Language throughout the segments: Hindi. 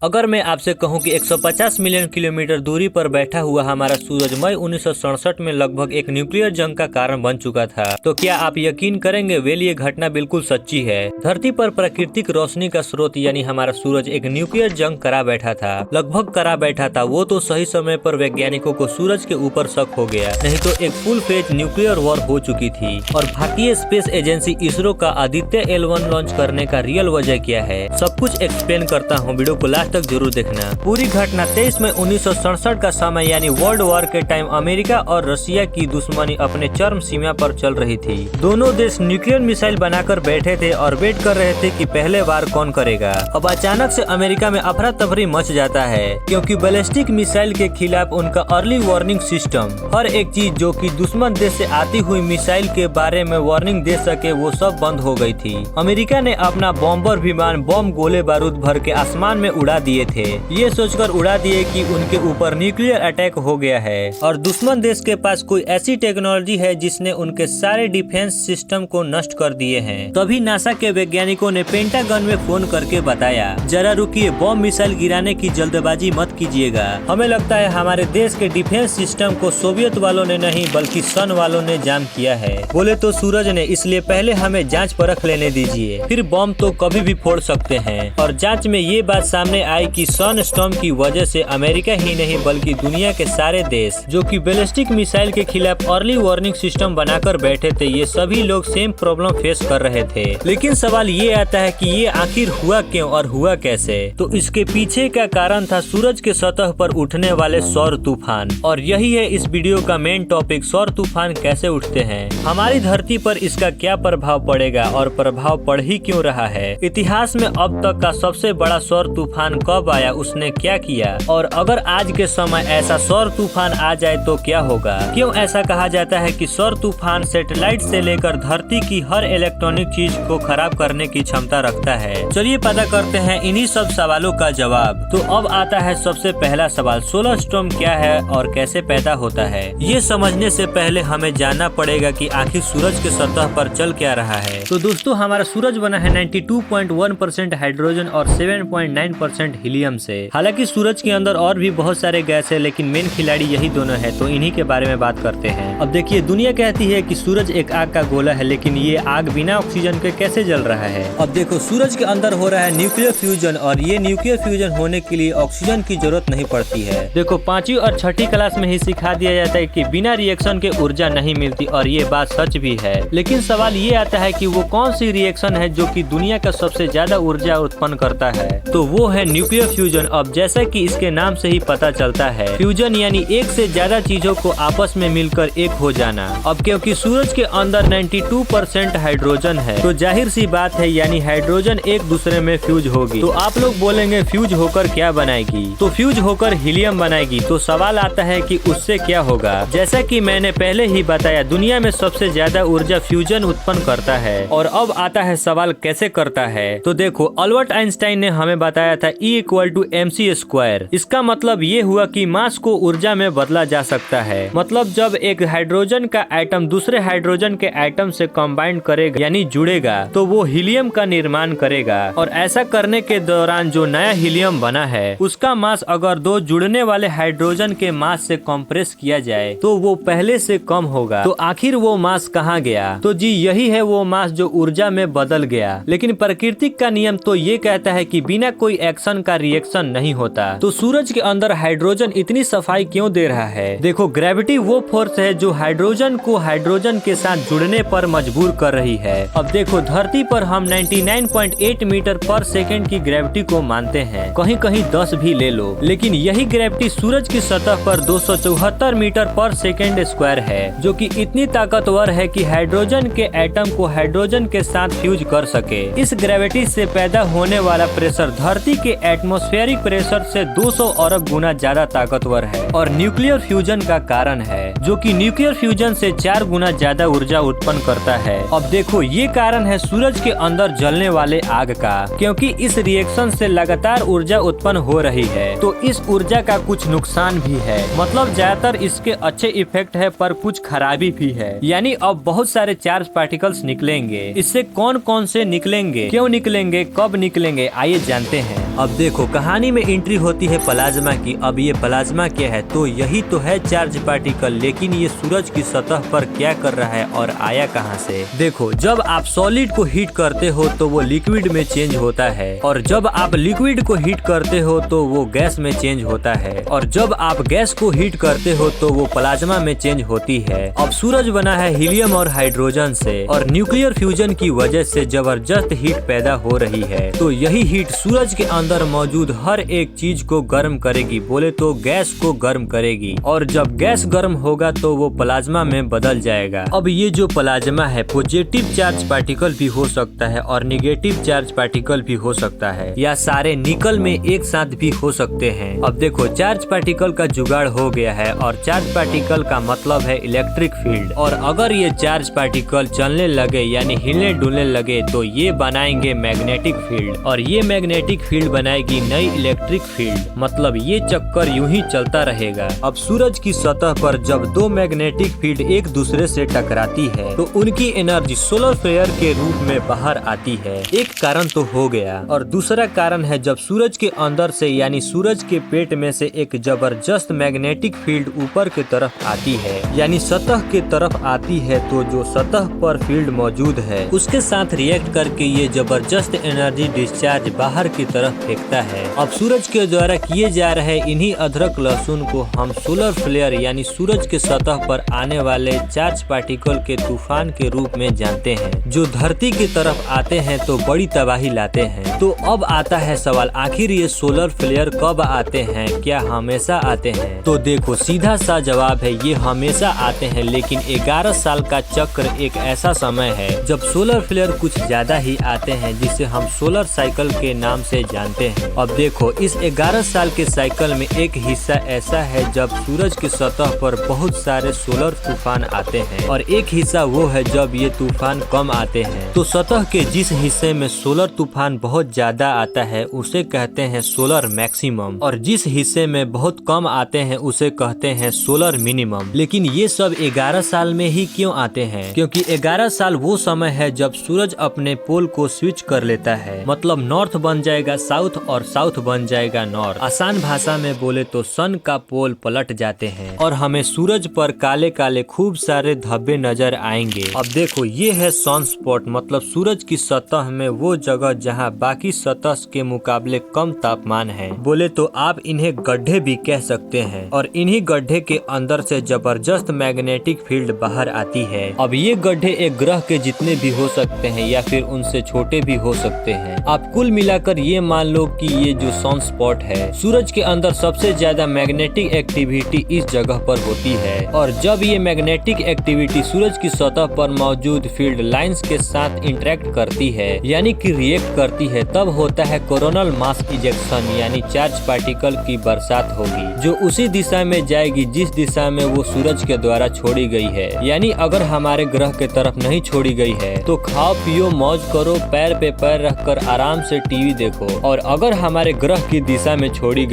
अगर मैं आपसे कहूं कि 150 मिलियन किलोमीटर दूरी पर बैठा हुआ हमारा सूरज मई 1967 में लगभग एक न्यूक्लियर जंग का कारण बन चुका था, तो क्या आप यकीन करेंगे? वेल, ये घटना बिल्कुल सच्ची है। धरती पर प्राकृतिक रोशनी का स्रोत यानी हमारा सूरज एक न्यूक्लियर जंग करा बैठा था, लगभग करा बैठा था। वो तो सही समय पर वैज्ञानिकों को सूरज के ऊपर शक हो गया, नहीं तो एक फुल फेज न्यूक्लियर वॉर हो चुकी थी। और भारतीय स्पेस एजेंसी इसरो का आदित्य L1 लॉन्च करने का रियल वजह क्या है, सब कुछ एक्सप्लेन करता हूँ। वीडियो को लास्ट तक जरूर देखना। पूरी घटना 23 मई 1967 का समय यानी वर्ल्ड वॉर के टाइम अमेरिका और रशिया की दुश्मनी अपने चरम सीमा पर चल रही थी। दोनों देश न्यूक्लियर मिसाइल बनाकर बैठे थे और वेट कर रहे थे कि पहले वार कौन करेगा। अब अचानक से अमेरिका में अफरा तफरी मच जाता है, क्योंकि बैलिस्टिक मिसाइल के खिलाफ उनका अर्ली वार्निंग सिस्टम, हर एक चीज जो कि दुश्मन देश से आती हुई मिसाइल के बारे में वार्निंग दे सके, वो सब बंद हो गई थी। अमेरिका ने अपना बॉम्बर विमान बम गोले बारूद भर के आसमान में उड़ा दिए थे। ये सोचकर उड़ा दिए कि उनके ऊपर न्यूक्लियर अटैक हो गया है और दुश्मन देश के पास कोई ऐसी टेक्नोलॉजी है जिसने उनके सारे डिफेंस सिस्टम को नष्ट कर दिए हैं। तभी नासा के वैज्ञानिकों ने पेंटागन में फोन करके बताया, जरा रुकिए, बम मिसाइल गिराने की जल्दबाजी मत कीजिएगा। हमें लगता है हमारे देश के डिफेंस सिस्टम को सोवियत वालों ने नहीं बल्कि सन वालों ने जाम किया है। बोले तो सूरज ने, इसलिए पहले हमें जाँच परख लेने दीजिए, फिर बम तो कभी भी फोड़ सकते हैं। और जाँच में ये बात सामने आई कि सन स्टॉर्म की वजह से अमेरिका ही नहीं बल्कि दुनिया के सारे देश जो कि बैलिस्टिक मिसाइल के खिलाफ अर्ली वार्निंग सिस्टम बनाकर बैठे थे, ये सभी लोग सेम प्रॉब्लम फेस कर रहे थे। लेकिन सवाल ये आता है कि ये आखिर हुआ क्यों और हुआ कैसे? तो इसके पीछे का कारण था सूरज के सतह पर उठने वाले सौर तूफान, और यही है इस वीडियो का मेन टॉपिक, सौर तूफान कैसे उठते हैं, हमारी धरती पर इसका क्या प्रभाव पड़ेगा और प्रभाव पड़ ही क्यों रहा है। इतिहास में अब तक का सबसे बड़ा सौर तूफान कब आया, उसने क्या किया, और अगर आज के समय ऐसा सौर तूफान आ जाए तो क्या होगा। क्यों ऐसा कहा जाता है कि सौर तूफान सैटेलाइट से लेकर धरती की हर इलेक्ट्रॉनिक चीज को खराब करने की क्षमता रखता है। चलिए पता करते हैं इन्हीं सब सवालों का जवाब। तो अब आता है सबसे पहला सवाल, सोलर स्टॉर्म क्या है और कैसे पैदा होता है। ये समझने से पहले हमें जानना पड़ेगा कि आखिर सूरज के सतह पर चल क्या रहा है। तो दोस्तों, हमारा सूरज बना है 92.1% हाइड्रोजन और 7.9% हीलियम से। हालांकि सूरज के अंदर और भी बहुत सारे गैस है, लेकिन मेन खिलाड़ी यही दोनों है, तो इन्हीं के बारे में बात करते हैं। अब देखिए, दुनिया कहती है कि सूरज एक आग का गोला है, लेकिन ये आग बिना ऑक्सीजन के कैसे जल रहा है। अब देखो, सूरज के अंदर हो रहा है न्यूक्लियर फ्यूजन, और ये न्यूक्लियर फ्यूजन होने के लिए ऑक्सीजन की जरूरत नहीं पड़ती है। देखो, 5वीं और 6ठी क्लास में ही सिखा दिया जाता है कि बिना रिएक्शन के ऊर्जा नहीं मिलती, और ये बात सच भी है। लेकिन सवाल ये आता है कि वो कौन सी रिएक्शन है जो कि दुनिया का सबसे ज्यादा ऊर्जा उत्पन्न करता है, तो वो है न्यूक्लियर फ्यूजन। अब जैसा कि इसके नाम से ही पता चलता है, फ्यूजन यानी एक से ज्यादा चीजों को आपस में मिलकर एक हो जाना। अब क्योंकि सूरज के अंदर 92% हाइड्रोजन है, तो जाहिर सी बात है यानी हाइड्रोजन एक दूसरे में फ्यूज होगी। तो आप लोग बोलेंगे फ्यूज होकर क्या बनाएगी, तो फ्यूज होकर हीलियम बनाएगी। तो सवाल आता है कि उससे क्या होगा। जैसा कि मैंने पहले ही बताया, दुनिया में सबसे ज्यादा ऊर्जा फ्यूजन उत्पन्न करता है। और अब आता है सवाल, कैसे करता है। तो देखो, अल्बर्ट आइंस्टाइन ने हमें बताया था E=mc²। इसका मतलब ये हुआ कि मास को ऊर्जा में बदला जा सकता है। मतलब जब एक हाइड्रोजन का एटम दूसरे हाइड्रोजन के एटम से कंबाइन करेगा यानी जुड़ेगा, तो वो हीलियम का निर्माण करेगा। और ऐसा करने के दौरान जो नया हीलियम बना है, उसका मास अगर दो जुड़ने वाले हाइड्रोजन के मास से कंप्रेस किया जाए तो वो पहले से कम होगा। तो आखिर वो मास कहाँ गया? तो जी, यही है वो मास जो ऊर्जा में बदल गया। लेकिन प्रकृति का नियम तो ये कहता है कि बिना कोई एक्शन का रिएक्शन नहीं होता। तो सूरज के अंदर हाइड्रोजन इतनी सफाई क्यों दे रहा है? देखो, ग्रेविटी वो फोर्स है जो हाइड्रोजन को हाइड्रोजन के साथ जुड़ने पर मजबूर कर रही है। अब देखो, धरती पर हम 99.8 मीटर पर सेकेंड की ग्रेविटी को मानते हैं, कहीं कहीं 10 भी ले लो। लेकिन यही ग्रेविटी सूरज की सतह पर 274 मीटर पर सेकेंड स्क्वायर है, जो कि इतनी ताकतवर है कि हाइड्रोजन के एटम को हाइड्रोजन के साथ फ्यूज कर सके। इस ग्रेविटी से पैदा होने वाला प्रेशर धरती के एटमॉस्फेरिक प्रेशर से 200 अरब गुना ज्यादा ताकतवर है, और न्यूक्लियर फ्यूजन का कारण है, जो कि न्यूक्लियर फ्यूजन से 4 गुना ज्यादा ऊर्जा उत्पन्न करता है। अब देखो, ये कारण है सूरज के अंदर जलने वाले आग का, क्योंकि इस रिएक्शन से लगातार ऊर्जा उत्पन्न हो रही है। तो इस ऊर्जा का कुछ नुकसान भी है, मतलब ज्यादातर इसके अच्छे इफेक्ट है पर कुछ खराबी भी है। यानी अब बहुत सारे चार्ज पार्टिकल्स निकलेंगे। इससे कौन कौन से निकलेंगे, क्यों निकलेंगे, कब निकलेंगे, आइए जानते हैं। अब देखो कहानी में एंट्री होती है प्लाज्मा की। अब ये प्लाज्मा क्या है, तो यही तो है चार्ज पार्टिकल। लेकिन ये सूरज की सतह पर क्या कर रहा है और आया कहाँ से? देखो, जब आप सॉलिड को हीट करते हो तो वो लिक्विड में चेंज होता है, और जब आप लिक्विड को हीट करते हो तो वो गैस में चेंज होता है, और जब आप गैस को हीट करते हो तो वो प्लाज्मा में चेंज होती है। अब सूरज बना है हीलियम और हाइड्रोजन से, और न्यूक्लियर फ्यूजन की वजह से जबरदस्त हीट पैदा हो रही है। तो यही हीट सूरज के अंदर मौजूद हर एक चीज को गर्म करेगी, बोले तो गैस को गर्म करेगी, और जब गैस गर्म होगा तो वो प्लाज्मा में बदल जाएगा। अब ये जो प्लाज्मा है पॉजिटिव चार्ज पार्टिकल भी हो सकता है और निगेटिव चार्ज पार्टिकल भी हो सकता है, या सारे निकल में एक साथ भी हो सकते हैं। अब देखो, चार्ज पार्टिकल का जुगाड़ हो गया है, और चार्ज पार्टिकल का मतलब है इलेक्ट्रिक फील्ड। और अगर ये चार्ज पार्टिकल चलने लगे यानी हिलने डुलने लगे तो ये बनाएंगे मैग्नेटिक फील्ड, और ये मैग्नेटिक फील्ड बनाएगी नई इलेक्ट्रिक फील्ड। मतलब ये चक्कर यूं ही चलता रहेगा। अब सूरज की सतह पर जब दो मैग्नेटिक फील्ड एक दूसरे से टकराती है तो उनकी एनर्जी सोलर फ्लेयर के रूप में बाहर आती है। एक कारण तो हो गया, और दूसरा कारण है जब सूरज के अंदर से यानी सूरज के पेट में से एक जबरदस्त मैग्नेटिक फील्ड ऊपर की तरफ आती है यानी सतह के तरफ आती है, तो जो सतह पर फील्ड मौजूद है उसके साथ रिएक्ट करके ये जबरदस्त एनर्जी डिस्चार्ज बाहर की तरफ फेंकता है। अब सूरज के द्वारा किए जा रहे इन्हीं अदरक लहसुन को हम सोलर फ्लेयर यानी सूरज के सतह पर आने वाले चार्ज पार्टिकल के तूफान के रूप में जानते हैं, जो धरती की तरफ आते हैं तो बड़ी तबाही लाते हैं। तो अब आता है सवाल, आखिर ये सोलर फ्लेयर कब आते हैं, क्या हमेशा आते हैं? तो देखो, सीधा सा जवाब है ये हमेशा आते हैं, लेकिन 11 साल का चक्र एक ऐसा समय है जब सोलर फ्लेयर कुछ ज्यादा ही आते हैं, जिसे हम सोलर साइकिल के नाम से जानते हैं। अब देखो, इस 11 साल के साइकिल में एक हिस्सा ऐसा है जब सूरज की सतह पर बहुत सारे सोलर तूफान आते हैं, और एक हिस्सा वो है जब ये तूफान कम आते हैं। तो सतह के जिस हिस्से में सोलर तूफान बहुत ज्यादा आता है उसे कहते हैं सोलर मैक्सिमम, और जिस हिस्से में बहुत कम आते हैं उसे कहते हैं सोलर मिनिमम। लेकिन ये सब 11 साल में ही क्यों आते हैं? क्योंकि 11 साल वो समय है जब सूरज अपने पोल को स्विच कर लेता है, मतलब नॉर्थ बन जाएगा साउथ और साउथ बन जाएगा नॉर्थ। आसान भाषा में बोले तो सन का पोल पलट जाते हैं और हमें सूरज पर काले काले खूब सारे धब्बे नजर आएंगे। अब देखो, ये है सन स्पॉट, मतलब सूरज की सतह में वो जगह जहाँ बाकी सतह के मुकाबले कम तापमान है। बोले तो आप इन्हें गड्ढे भी कह सकते हैं, और इन्हीं गड्ढे के अंदर से जबरदस्त मैग्नेटिक फील्ड बाहर आती है। अब ये गड्ढे एक ग्रह के जितने भी हो सकते हैं या फिर उनसे छोटे भी हो सकते हैं। आप कुल मिलाकर ये मान लो कि ये जो सन स्पॉट है, सूरज के अंदर सबसे ज्यादा मैग्नेटिक एक्टिविटी इस जगह पर होती है, और जब ये मैग्नेटिक एक्टिविटी सूरज की सतह पर मौजूद फील्ड लाइंस के साथ इंटरेक्ट करती है यानी कि रिएक्ट करती है, तब होता है कोरोनल मास इजेक्शन यानी चार्ज पार्टिकल की बरसात होगी, जो उसी दिशा में जाएगी जिस दिशा में वो सूरज के द्वारा छोड़ी गई है। यानी अगर हमारे ग्रह के तरफ नहीं छोड़ी गई है तो खाओ पियो मौज करो, पैर पे पैर रखकर आराम से टीवी देखो। और अगर हमारे ग्रह की दिशा में छोड़ी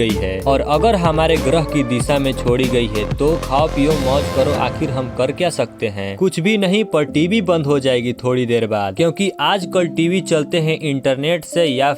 गई है तो खाओ पियो मौज करो। आखिर हम कर क्या सकते हैं? कुछ भी नहीं, पर टीवी बंद हो जाएगी थोड़ी देर बाद, क्योंकि आजकल टीवी चलते हैं इंटरनेट से या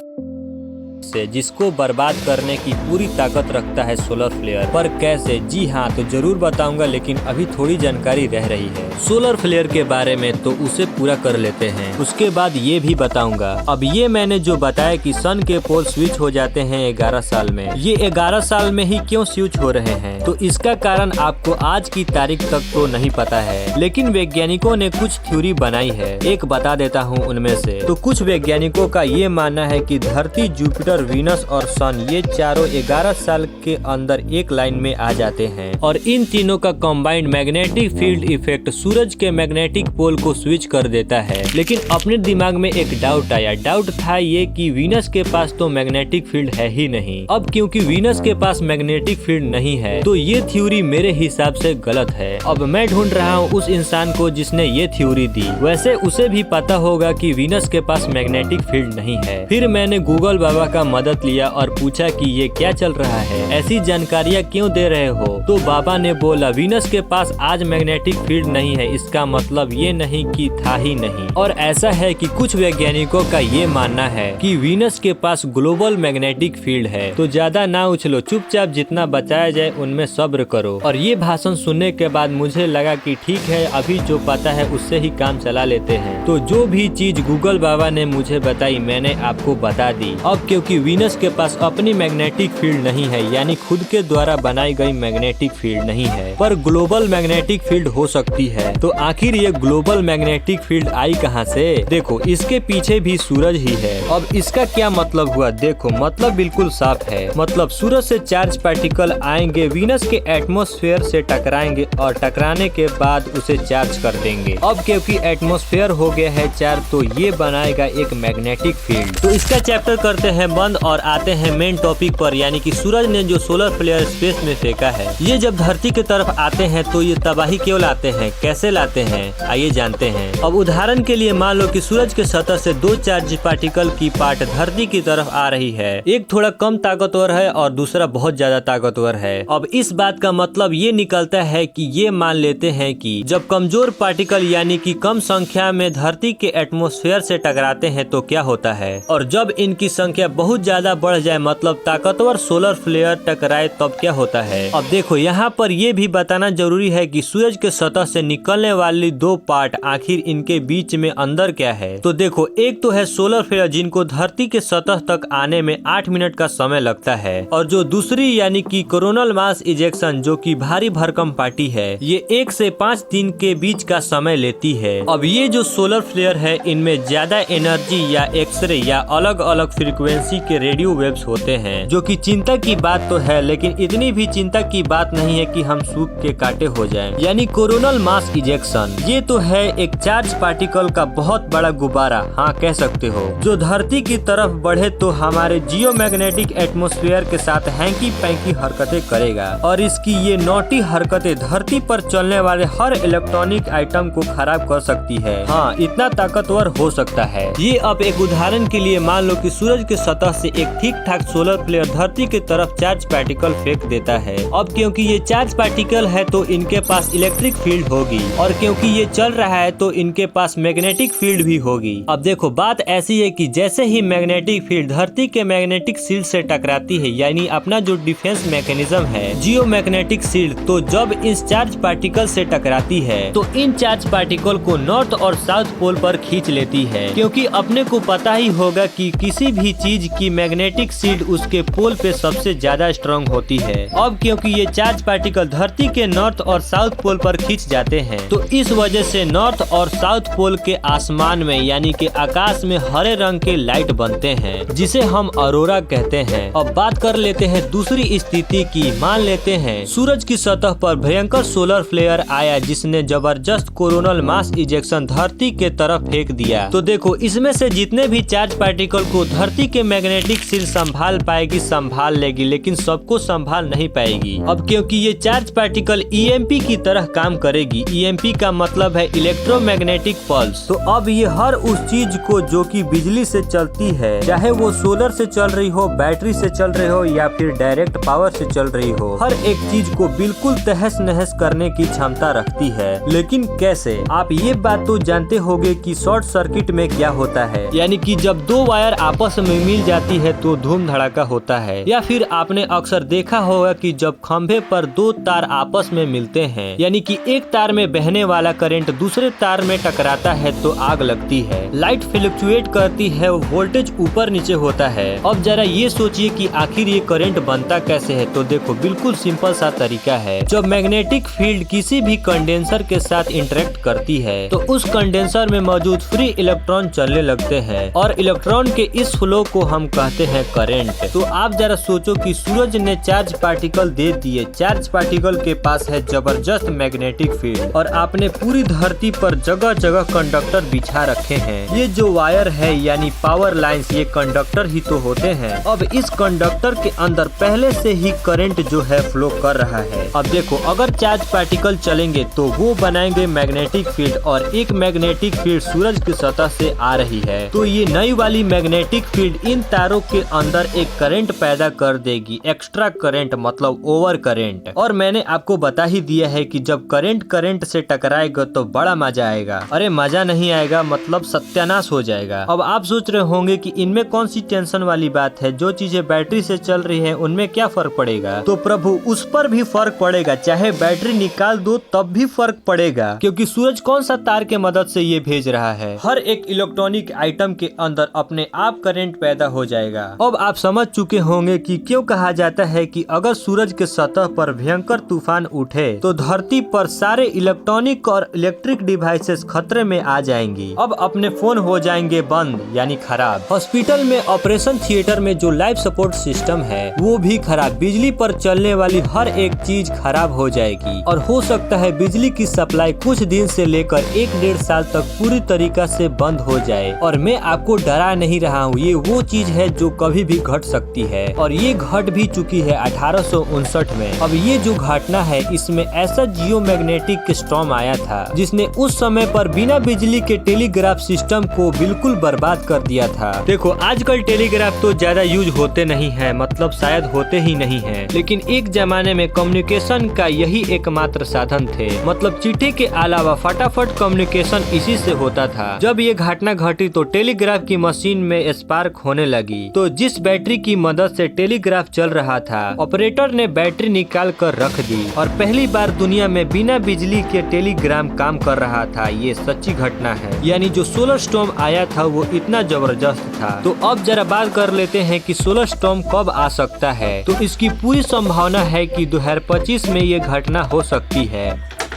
से, जिसको बर्बाद करने की पूरी ताकत रखता है सोलर फ्लेयर। पर कैसे? जी हाँ, तो जरूर बताऊंगा, लेकिन अभी थोड़ी जानकारी रह रही है सोलर फ्लेयर के बारे में, तो उसे पूरा कर लेते हैं। उसके बाद ये भी बताऊंगा। अब ये मैंने जो बताया कि सन के पोल स्विच हो जाते हैं 11 साल में, ये 11 साल में ही क्यों स्विच हो रहे हैं? तो इसका कारण आपको आज की तारीख तक तो नहीं पता है, लेकिन वैज्ञानिकों ने कुछ थ्योरी बनाई है, एक बता देता हूँ उनमें से। तो कुछ वैज्ञानिकों का ये मानना है कि धरती, जुपिटर, वीनस और सन, ये चारों 11 साल के अंदर एक लाइन में आ जाते हैं, और इन तीनों का कंबाइंड मैग्नेटिक फील्ड इफेक्ट सूरज के मैग्नेटिक पोल को स्विच कर देता है। लेकिन अपने दिमाग में एक डाउट आया। डाउट था ये कि वीनस के पास तो मैग्नेटिक फील्ड है ही नहीं। अब क्योंकि वीनस के पास मैग्नेटिक फील्ड नहीं है तो ये थ्योरी मेरे हिसाब से गलत है। अब मैं ढूंढ रहा हूँ उस इंसान को जिसने ये थ्योरी दी। वैसे उसे भी पता होगा कि वीनस के पास मैग्नेटिक फील्ड नहीं है। फिर मैंने गूगल बाबा का का मदद लिया और पूछा कि ये क्या चल रहा है, ऐसी जानकारियाँ क्यों दे रहे हो। तो बाबा ने बोला वीनस के पास आज मैग्नेटिक फील्ड नहीं है, इसका मतलब ये नहीं कि था ही नहीं। और ऐसा है कि कुछ वैज्ञानिकों का ये मानना है कि वीनस के पास ग्लोबल मैग्नेटिक फील्ड है। तो ज्यादा ना उछलो, चुपचाप जितना बचाया जाए उनमें सब्र करो। और ये भाषण सुनने के बाद मुझे लगा कि ठीक है, अभी जो पता है उससे ही काम चला लेते हैं। तो जो भी चीज गूगल बाबा ने मुझे बताई मैंने आपको बता दी। अब क्योंकि वीनस के पास अपनी मैग्नेटिक फील्ड नहीं है, यानी खुद के द्वारा बनाई गई मैग्नेटिक फील्ड नहीं है, पर ग्लोबल मैग्नेटिक फील्ड हो सकती है। तो आखिर ये ग्लोबल मैग्नेटिक फील्ड आई कहाँ से? देखो, इसके पीछे भी सूरज ही है। अब इसका क्या मतलब हुआ? देखो, मतलब बिल्कुल साफ है। मतलब सूरज से चार्ज पार्टिकल आएंगे, वीनस के एटमॉस्फेयर से टकराएंगे और टकराने के बाद उसे चार्ज कर देंगे। अब क्योंकि एटमॉस्फेयर हो गया है चार्ज, तो ये बनाएगा एक मैग्नेटिक फील्ड। तो इसका चैप्टर करते हैं बंद और आते हैं मेन टॉपिक पर, यानी कि सूरज ने जो सोलर फ्लेयर स्पेस में फेंका है, ये जब धरती की तरफ आते हैं तो ये तबाही क्यों लाते हैं, कैसे लाते हैं, आइए जानते हैं। अब उदाहरण के लिए मान लो कि सूरज के सतह से दो चार्ज पार्टिकल की पार्ट धरती की तरफ आ रही है। एक थोड़ा कम ताकतवर है और दूसरा बहुत ज्यादा ताकतवर है। अब इस बात का मतलब ये निकलता है कि ये मान लेते हैं कि जब कमजोर पार्टिकल यानी कि कम संख्या में धरती के एटमॉस्फेयर से टकराते हैं तो क्या होता है, और जब इनकी संख्या बहुत ज्यादा बढ़ जाए, मतलब ताकतवर सोलर फ्लेयर टकराए, तब क्या होता है। अब देखो, यहाँ पर यह भी बताना जरूरी है कि सूरज के सतह से निकलने वाली दो पार्ट, आखिर इनके बीच में अंदर क्या है। तो देखो, एक तो है सोलर फ्लेयर जिनको धरती के सतह तक आने में 8 मिनट का समय लगता है, और जो दूसरी यानी कि कोरोनल मास इजेक्शन जो कि भारी भरकम पार्टी है, ये 1 से 5 दिन के बीच का समय लेती है। अब ये जो सोलर फ्लेयर है, इनमें ज्यादा एनर्जी या एक्सरे या अलग अलग फ्रीक्वेंसी के रेडियो वेव्स होते हैं, जो कि चिंता की बात तो है, लेकिन इतनी भी चिंता की बात नहीं है कि हम सूख के काटे हो जाएं। यानी कोरोनल मास इजेक्शन ये तो है एक चार्ज पार्टिकल का बहुत बड़ा गुब्बारा, हाँ कह सकते हो, जो धरती की तरफ बढ़े तो हमारे जियोमैग्नेटिक एटमॉस्फेयर के साथ हैंकी पैंकी हरकतें करेगा, और इसकी ये नौटी हरकतें धरती पर चलने वाले हर इलेक्ट्रॉनिक आइटम को खराब कर सकती है। हाँ, इतना ताकतवर हो सकता है ये। अब एक उदाहरण के लिए मान लो कि सूरज के सतह से एक ठीक ठाक सोलर फ्लेयर धरती की तरफ चार्ज पार्टिकल फेंक देता है। अब क्योंकि ये चार्ज पार्टिकल है तो इनके पास इलेक्ट्रिक फील्ड होगी, और क्योंकि ये चल रहा है तो इनके पास मैग्नेटिक फील्ड भी होगी। अब देखो, बात ऐसी है कि जैसे ही मैग्नेटिक फील्ड धरती के मैग्नेटिक शील्ड से टकराती है, यानी अपना जो डिफेंस मैकेनिज्म है जियोमैग्नेटिक शील्ड, तो जब इस चार्ज पार्टिकल से टकराती है तो इन चार्ज पार्टिकल को नॉर्थ और साउथ पोल पर खींच लेती है, क्योंकि अपने को पता ही होगा कि किसी भी चीज की मैग्नेटिक शील्ड उसके पोल पे सबसे ज्यादा स्ट्रांग होती है। अब क्योंकि ये चार्ज पार्टिकल धरती के नॉर्थ और साउथ पोल पर खींच जाते हैं, तो इस वजह से नॉर्थ और साउथ पोल के आसमान में यानी कि आकाश में हरे रंग के लाइट बनते हैं, जिसे हम अरोरा कहते हैं। अब बात कर लेते हैं दूसरी स्थिति की। मान लेते हैं सूरज की सतह पर भयंकर सोलर फ्लेयर आया, जिसने जबरदस्त कोरोनल मास इजेक्शन धरती के तरफ फेंक दिया। तो देखो, इसमें से जितने भी चार्ज पार्टिकल को धरती के मैग्नेटिक शील्ड संभाल पाएगी, संभाल लेगी, लेकिन सबको संभाल नहीं पाएगी। अब क्योंकि ये चार्ज पार्टिकल ईएमपी की तरह काम करेगी। ईएमपी का मतलब है इलेक्ट्रोमैग्नेटिक पल्स। तो अब ये हर उस चीज को जो कि बिजली से चलती है, चाहे वो सोलर से चल रही हो, बैटरी से चल रही हो या फिर डायरेक्ट पावर से चल रही हो, हर एक चीज को बिल्कुल तहस नहस करने की क्षमता रखती है। लेकिन कैसे? आप ये बात तो जानते होंगे कि शॉर्ट सर्किट में क्या होता है, यानी कि जब दो वायर आपस में मिल जाती है तो धूम धड़ाका होता है। या फिर आपने अक्सर देखा होगा कि जब खंभे पर दो तार आपस में मिलते हैं, यानी कि एक तार में बहने वाला करंट दूसरे तार में टकराता है तो आग लगती है, लाइट फ्लक्चुएट करती है, वोल्टेज ऊपर नीचे होता है। अब जरा ये सोचिए कि आखिर ये करंट बनता कैसे है। तो देखो, बिल्कुल सिंपल सा तरीका है। जब मैग्नेटिक फील्ड किसी भी कंडेंसर के साथ इंटरेक्ट करती है तो उस कंडेंसर में मौजूद फ्री इलेक्ट्रॉन चलने लगते हैं, और इलेक्ट्रॉन के इस फ्लो को हम कहते हैं करंट। तो आप जरा सोचो कि सूरज ने चार्ज पार्टिकल दे दिए, चार्ज पार्टिकल के पास है जबरदस्त मैग्नेटिक फील्ड, और आपने पूरी धरती पर जगह जगह कंडक्टर बिछा रखे हैं। ये जो वायर है यानी पावर लाइंस, ये कंडक्टर ही तो होते हैं। अब इस कंडक्टर के अंदर पहले से ही करंट जो है फ्लो कर रहा है। अब देखो, अगर चार्ज पार्टिकल चलेंगे तो वो बनाएंगे मैग्नेटिक फील्ड, और एक मैग्नेटिक फील्ड सूरज की सतह से आ रही है, तो ये नई वाली मैग्नेटिक फील्ड इन तारों के अंदर एक करंट पैदा कर देगी, एक्स्ट्रा करंट मतलब ओवर करंट। और मैंने आपको बता ही दिया है कि जब करंट से टकराएगा तो बड़ा मजा आएगा। अरे मजा नहीं आएगा मतलब सत्यानाश हो जाएगा। अब आप सोच रहे होंगे कि इनमें कौन सी टेंशन वाली बात है, जो चीजें बैटरी से चल रही है उनमें क्या फर्क पड़ेगा। तो प्रभु उस पर भी फर्क पड़ेगा, चाहे बैटरी निकाल दो तब भी फर्क पड़ेगा, क्योंकि सूरज कौन सा तार के मदद से ये भेज रहा है। हर एक इलेक्ट्रॉनिक आइटम के अंदर अपने आप करंट पैदा हो जाएगा। अब आप समझ चुके होंगे कि क्यों कहा जाता है कि अगर सूरज के सतह पर भयंकर तूफान उठे तो धरती पर सारे इलेक्ट्रॉनिक और इलेक्ट्रिक डिवाइसेस खतरे में आ जाएंगी। अब अपने फोन हो जाएंगे बंद यानी खराब। हॉस्पिटल में ऑपरेशन थिएटर में जो लाइफ सपोर्ट सिस्टम है वो भी खराब। बिजली पर चलने वाली हर एक चीज खराब हो जाएगी और हो सकता है बिजली की सप्लाई कुछ दिन से लेकर 1-1.5 साल तक पूरी तरीका से बंद हो जाए। और मैं आपको डरा नहीं रहा हूँ, ये वो चीज है जो कभी भी घट सकती है और ये घट भी चुकी है 1859 में। अब ये जो घटना है इसमें ऐसा जियोमैग्नेटिक स्टॉर्म आया था जिसने उस समय पर बिना बिजली के टेलीग्राफ सिस्टम को बिल्कुल बर्बाद कर दिया था। देखो आजकल टेलीग्राफ तो ज्यादा यूज होते नहीं है, मतलब शायद होते ही नहीं है, लेकिन एक जमाने में कम्युनिकेशन का यही एकमात्र साधन थे। मतलब चिट्ठी के अलावा फटाफट कम्युनिकेशन इसी से होता था। जब ये घटना घटी तो टेलीग्राफ की मशीन में स्पार्क होने लगी। तो जिस बैटरी की मदद से टेलीग्राफ चल रहा था ऑपरेटर ने बैटरी निकाल कर रख दी और पहली बार दुनिया में बिना बिजली के टेलीग्राम काम कर रहा था। ये सच्ची घटना है, यानी जो सोलर स्टॉर्म आया था वो इतना जबरदस्त था। तो अब जरा बात कर लेते हैं कि सोलर स्टॉर्म कब आ सकता है। तो इसकी पूरी संभावना है कि 2025 में ये घटना हो सकती है,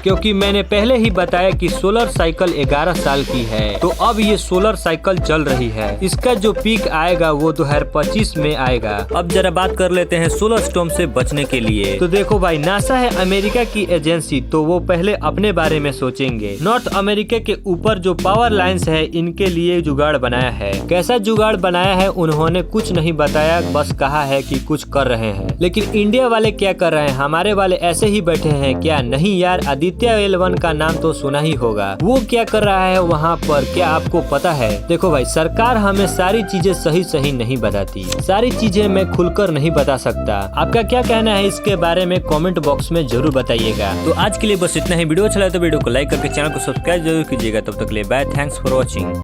क्योंकि मैंने पहले ही बताया कि सोलर साइकिल 11 साल की है। तो अब ये सोलर साइकिल चल रही है, इसका जो पीक आएगा वो 2025 में आएगा। अब जरा बात कर लेते हैं सोलर स्टॉर्म से बचने के लिए। तो देखो भाई, नासा है अमेरिका की एजेंसी, तो वो पहले अपने बारे में सोचेंगे। नॉर्थ अमेरिका के ऊपर जो पावर लाइन्स है इनके लिए जुगाड़ बनाया है। कैसा जुगाड़ बनाया है उन्होंने कुछ नहीं बताया, बस कहा है कि कुछ कर रहे हैं। लेकिन इंडिया वाले क्या कर रहे हैं? हमारे वाले ऐसे ही बैठे हैं क्या? नहीं यार, आदित्य L1 का नाम तो सुना ही होगा। वो क्या कर रहा है वहाँ पर, क्या आपको पता है? देखो भाई, सरकार हमें सारी चीजें सही नहीं बताती, सारी चीजें मैं खुलकर नहीं बता सकता। आपका क्या कहना है इसके बारे में कमेंट बॉक्स में जरूर बताइएगा। तो आज के लिए बस इतना ही। वीडियो अच्छा लगा तो वीडियो को लाइक करके चैनल को सब्सक्राइब जरूर कीजिएगा। तब तक के लिए बाय, थैंक्स फॉर वॉचिंग।